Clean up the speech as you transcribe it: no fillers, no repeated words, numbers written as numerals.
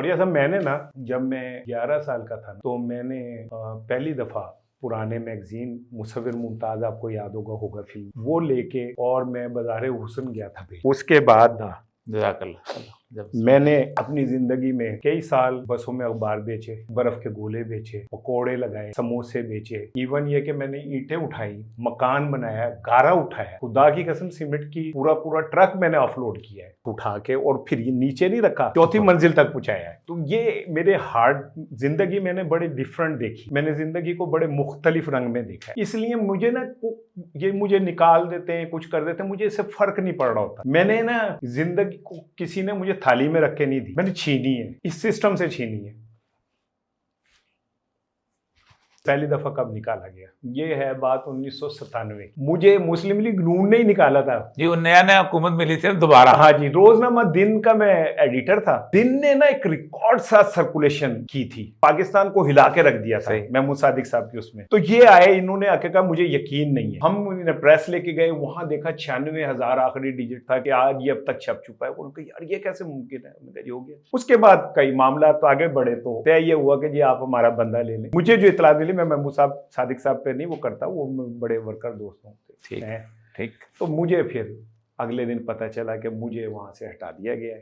और ये सब मैंने ना, जब मैं 11 साल का था तो मैंने पहली दफा पुराने मैगजीन मुसव्विर मुमताज, आपको याद होगा फिल्म, वो लेके और मैं बाज़ारे हुस्न गया था भाई। उसके बाद ना मैंने अपनी जिंदगी में कई साल बसों में अखबार बेचे, बर्फ के गोले बेचे, पकोड़े लगाए, समोसे बेचे, इवन ये कि मैंने ईंटें उठाई, मकान बनाया, गारा उठाया, खुदा की कसम सीमेंट की पूरा पूरा ट्रक मैंने ऑफलोड किया है उठा के, और फिर ये नीचे नहीं रखा, चौथी मंजिल तक पहुंचाया है। तो ये मेरे हार्ड जिंदगी मैंने बड़े डिफरेंट देखी, मैंने जिंदगी को बड़े मुख्तलिफ रंग में देखा है। इसलिए मुझे ना ये मुझे निकाल देते हैं, कुछ कर देते हैं, मुझे इससे फर्क नहीं पड़ रहा होता। मैंने ना जिंदगी को किसी ने मुझे थाली में रख के नहीं दी, मैंने छीनी है, इस सिस्टम से छीनी है। पहली दफा कब निकाला गया, ये है बात 1997। मुझे मुस्लिम लीग नून ने ही निकाला था जी, वो नया नया हुकूमत मिली थी दोबारा। हाँ जी, रोजनामा दिन का मैं एडिटर था। दिन ने ना एक रिकॉर्ड सा सर्कुलेशन की थी, पाकिस्तान को हिला के रख दिया था महमूद सादिक साहब की उसमें। तो ये आए, इन्होंने आके कहा मुझे यकीन नहीं है। हम प्रेस लेके गए, वहां देखा 96,000 आखिरी डिजिट था कि आज ये अब तक छप चुका है। उन्होंने कहा यार ये कैसे मुमकिन है, मैंने कहा हो गया। उसके बाद कई मामला तो आगे बढ़े, तो तय ये हुआ कि जी आप हमारा बंदा ले लें। मुझे जो इतला मिली, मैं महमूद साहब सादिक साहब पे नहीं वो करता, वो बड़े वर्कर दोस्तों से। ठीक। तो मुझे फिर अगले दिन पता चला कि मुझे वहां से हटा दिया गया है।